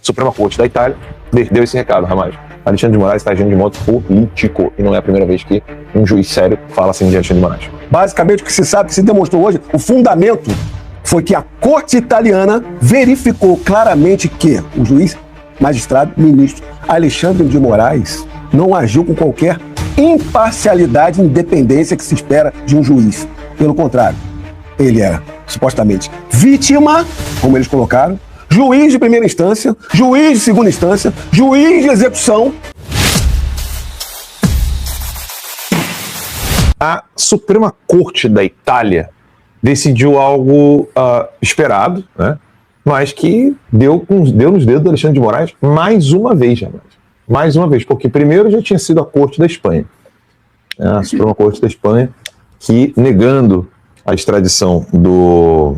Suprema Corte da Itália deu esse recado, Ramais. Alexandre de Moraes está agindo de modo político e não é a primeira vez que um juiz sério fala assim de Alexandre de Moraes. Basicamente, o que se sabe, que se demonstrou hoje, o fundamento foi que a corte italiana verificou claramente que o juiz, magistrado, ministro Alexandre de Moraes não agiu com qualquer imparcialidade e independência que se espera de um juiz. Pelo contrário, ele era supostamente vítima, como eles colocaram, juiz de primeira instância, juiz de segunda instância, juiz de execução. A Suprema Corte da Itália decidiu algo esperado, né? Mas que deu nos dedos do Alexandre de Moraes mais uma vez, porque primeiro já tinha sido a Corte da Espanha, a Suprema Corte da Espanha, que negando a extradição do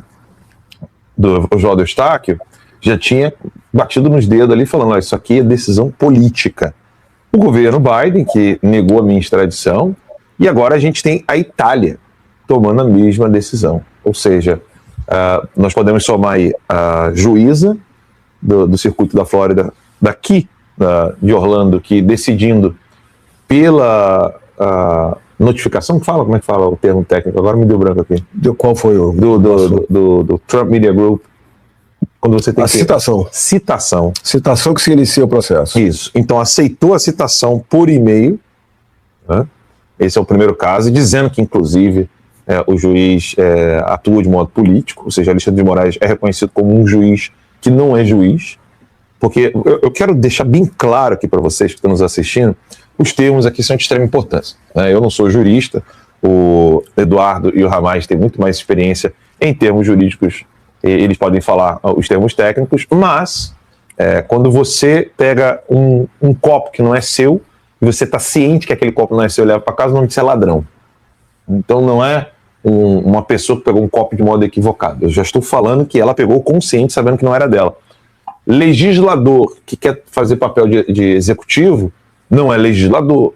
Oswaldo Eustáquio, já tinha batido nos dedos ali, falando, isso aqui é decisão política. O governo Biden, que negou a minha extradição, e agora a gente tem a Itália tomando a mesma decisão. Ou seja, nós podemos somar aí a juíza do circuito da Flórida, daqui de Orlando, que decidindo pela notificação, como é que fala o termo técnico? Agora me deu branco aqui. Qual foi o? Do Trump Media Group. Quando você tem citação. Citação que se inicia o processo. Isso. Então aceitou a citação por e-mail, né? Esse é o primeiro caso, dizendo que, inclusive, o juiz atua de modo político, ou seja, Alexandre de Moraes é reconhecido como um juiz que não é juiz, porque eu quero deixar bem claro aqui para vocês que estão nos assistindo, os termos aqui são de extrema importância, né? Eu não sou jurista, o Eduardo e o Ramais têm muito mais experiência em termos jurídicos, eles podem falar os termos técnicos, mas quando você pega um copo que não é seu, e você está ciente que aquele copo não é seu e leva para casa, o nome disso é ladrão. Então não é uma pessoa que pegou um copo de modo equivocado. Eu já estou falando que ela pegou consciente, sabendo que não era dela. Legislador que quer fazer papel de executivo não é legislador.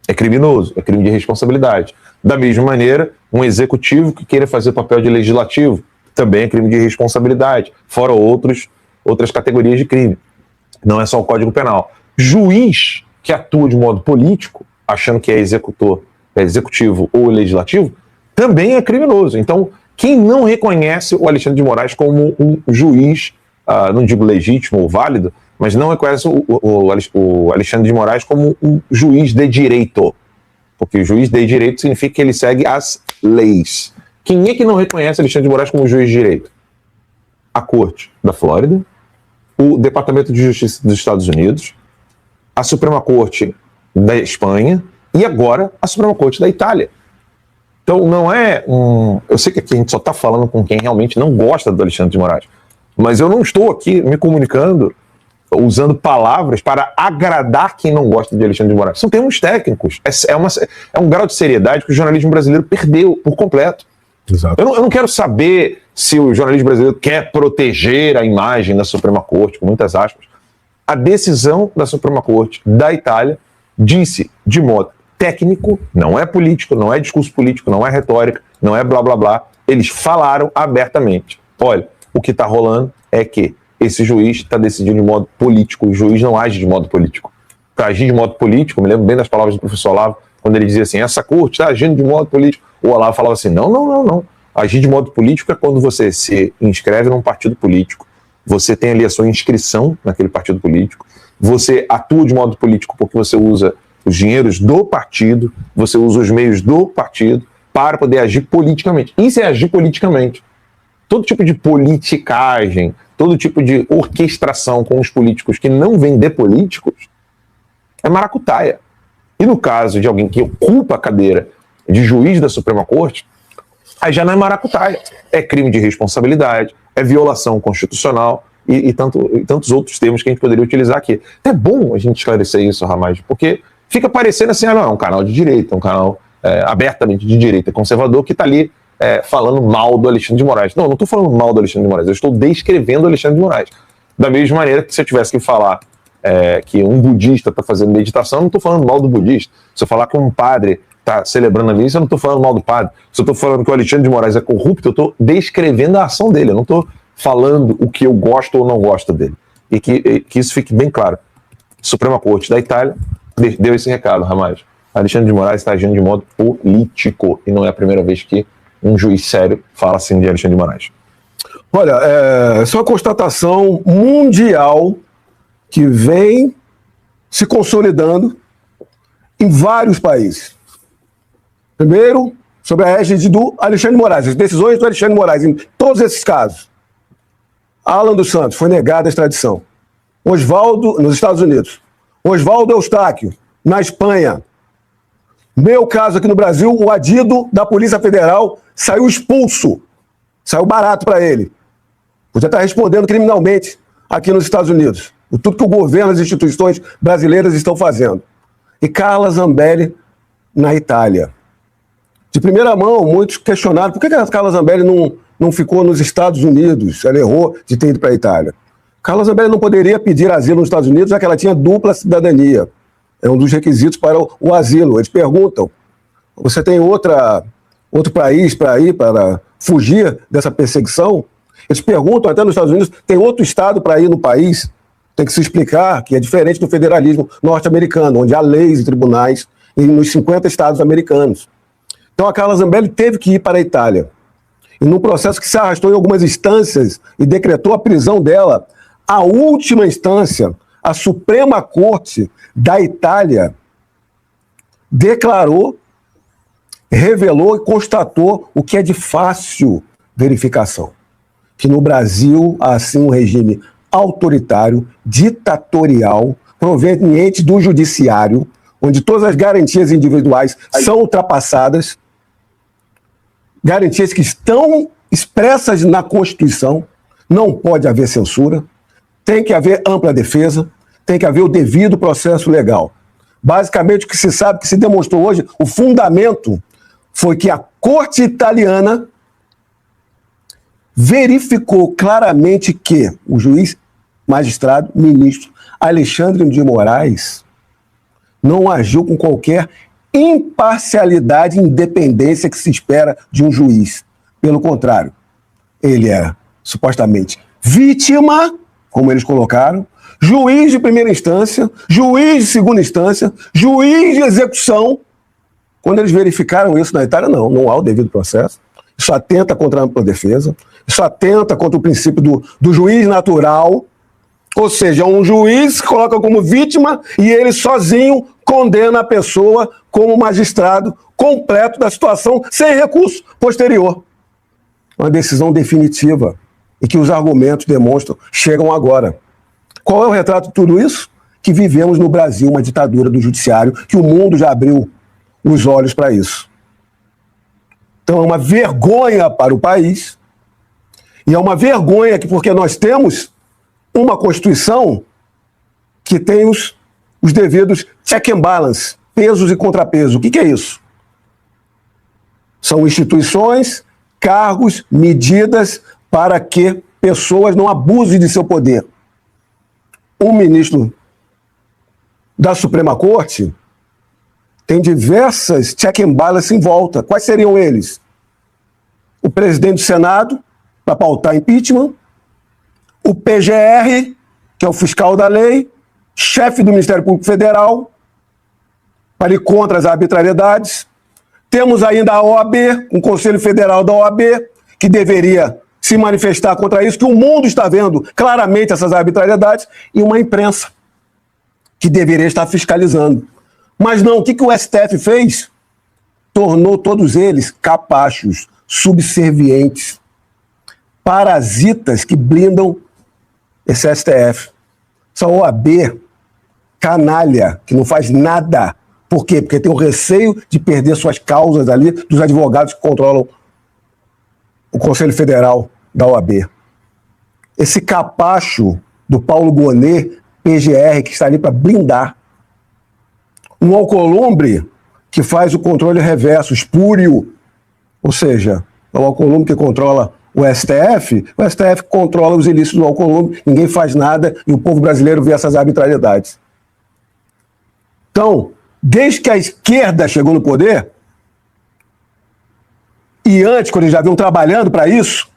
É criminoso, é crime de responsabilidade. Da mesma maneira, um executivo que queira fazer papel de legislativo também é crime de responsabilidade, fora outras categorias de crime. Não é só o Código Penal. Juiz que atua de modo político, achando que é executivo ou legislativo, também é criminoso. Então, quem não reconhece o Alexandre de Moraes como um juiz, não digo legítimo ou válido, mas não reconhece o Alexandre de Moraes como um juiz de direito, porque o juiz de direito significa que ele segue as leis. Quem é que não reconhece Alexandre de Moraes como juiz de direito? A Corte da Flórida, o Departamento de Justiça dos Estados Unidos, a Suprema Corte da Espanha e agora a Suprema Corte da Itália. Então não é eu sei que aqui a gente só está falando com quem realmente não gosta do Alexandre de Moraes, mas eu não estou aqui me comunicando usando palavras para agradar quem não gosta de Alexandre de Moraes. São termos técnicos. É um grau de seriedade que o jornalismo brasileiro perdeu por completo. Exato. Eu não quero saber se o jornalismo brasileiro quer proteger a imagem da Suprema Corte, com muitas aspas. A decisão da Suprema Corte da Itália disse de modo técnico, não é político, não é discurso político, não é retórica, não é blá blá blá. Eles falaram abertamente. Olha, o que está rolando é que esse juiz está decidindo de modo político, o juiz não age de modo político. Para agir de modo político, me lembro bem das palavras do professor Olavo, quando ele dizia assim, essa corte está agindo de modo político. O Olavo falava assim, não. Agir de modo político é quando você se inscreve num partido político, você tem ali a sua inscrição naquele partido político, você atua de modo político porque você usa os dinheiros do partido, você usa os meios do partido para poder agir politicamente. Isso é agir politicamente. Todo tipo de politicagem, todo tipo de orquestração com os políticos que não vêm de políticos é maracutaia. E no caso de alguém que ocupa a cadeira de juiz da Suprema Corte, aí já não é maracutaia. É crime de responsabilidade, é violação constitucional e tantos outros termos que a gente poderia utilizar aqui. É bom a gente esclarecer isso, Ramais, porque fica parecendo assim, não, é um canal de direita, é um canal abertamente de direita conservador que está ali falando mal do Alexandre de Moraes. Não estou falando mal do Alexandre de Moraes, eu estou descrevendo o Alexandre de Moraes. Da mesma maneira que se eu tivesse que falar que um budista está fazendo meditação, eu não estou falando mal do budista. Se eu falar que um padre está celebrando a missa, eu não estou falando mal do padre. Se eu estou falando que o Alexandre de Moraes é corrupto, eu estou descrevendo a ação dele, eu não estou falando o que eu gosto ou não gosto dele. E que isso fique bem claro. Suprema Corte da Itália deu esse recado, Ramais. Alexandre de Moraes está agindo de modo político. E não é a primeira vez que um juiz sério fala assim de Alexandre de Moraes. Olha, essa é uma constatação mundial que vem se consolidando em vários países. Primeiro, sobre a égide do Alexandre de Moraes, as decisões do Alexandre de Moraes, em todos esses casos. Alan dos Santos, foi negada a extradição. Oswaldo, nos Estados Unidos. Oswaldo Eustáquio, na Espanha. Meu caso aqui no Brasil, o Adido da Polícia Federal saiu expulso. Saiu barato para ele. Podia estar respondendo criminalmente aqui nos Estados Unidos. Por tudo que o governo e as instituições brasileiras estão fazendo. E Carla Zambelli na Itália. De primeira mão, muitos questionaram por que a Carla Zambelli não ficou nos Estados Unidos. Ela errou de ter ido para a Itália. Carla Zambelli não poderia pedir asilo nos Estados Unidos, já que ela tinha dupla cidadania. É um dos requisitos para o asilo. Eles perguntam, você tem outro país para ir, para fugir dessa perseguição? Eles perguntam, até nos Estados Unidos, tem outro estado para ir no país? Tem que se explicar que é diferente do federalismo norte-americano, onde há leis e tribunais nos 50 estados americanos. Então a Carla Zambelli teve que ir para a Itália. E num processo que se arrastou em algumas instâncias e decretou a prisão dela, a última instância, a Suprema Corte da Itália, declarou, revelou e constatou o que é de fácil verificação. Que no Brasil há, assim, um regime autoritário, ditatorial, proveniente do judiciário, onde todas as garantias individuais são ultrapassadas, garantias que estão expressas na Constituição, não pode haver censura, tem que haver ampla defesa, tem que haver o devido processo legal. Basicamente, o que se sabe, que se demonstrou hoje, o fundamento foi que a Corte Italiana verificou claramente que o juiz, magistrado, ministro Alexandre de Moraes não agiu com qualquer imparcialidade e independência que se espera de um juiz. Pelo contrário, ele era supostamente vítima, como eles colocaram, juiz de primeira instância, juiz de segunda instância, juiz de execução. Quando eles verificaram isso na Itália, não há o devido processo. Isso atenta contra a ampla defesa, isso atenta contra o princípio do juiz natural, ou seja, um juiz se coloca como vítima e ele sozinho condena a pessoa como magistrado completo da situação, sem recurso posterior. Uma decisão definitiva e que os argumentos demonstram, chegam agora. Qual é o retrato de tudo isso? Que vivemos no Brasil uma ditadura do judiciário, que o mundo já abriu os olhos para isso. Então é uma vergonha para o país, e é uma vergonha que, porque nós temos uma Constituição que tem os devidos check and balance, pesos e contrapesos. O que é isso? São instituições, cargos, medidas para que pessoas não abusem de seu poder. O ministro da Suprema Corte tem diversas check and balance em volta. Quais seriam eles? O presidente do Senado, para pautar impeachment, o PGR, que é o fiscal da lei, chefe do Ministério Público Federal, para ir contra as arbitrariedades. Temos ainda a OAB, um Conselho Federal da OAB, que deveria se manifestar contra isso, que o mundo está vendo claramente essas arbitrariedades, e uma imprensa, que deveria estar fiscalizando. Mas não, o que o STF fez? Tornou todos eles capachos, subservientes, parasitas que blindam esse STF. Essa OAB canalha, que não faz nada. Por quê? Porque tem o receio de perder suas causas ali dos advogados que controlam o Conselho Federal da OAB. Esse capacho do Paulo Gonet, PGR, que está ali para blindar. Um Alcolumbre que faz o controle reverso, espúrio, ou seja, é o Alcolumbre que controla o STF controla os ilícitos do Alcolumbre, ninguém faz nada e o povo brasileiro vê essas arbitrariedades. Então, desde que a esquerda chegou no poder, e antes, quando eles já vinham trabalhando para isso,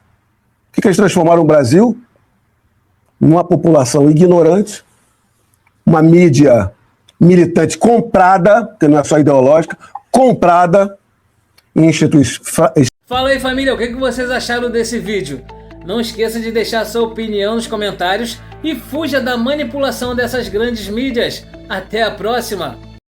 que eles transformaram o Brasil? Numa população ignorante, uma mídia militante comprada, que não é só ideológica, comprada em instituições. Fala aí, família, o que vocês acharam desse vídeo? Não esqueça de deixar sua opinião nos comentários e fuja da manipulação dessas grandes mídias. Até a próxima!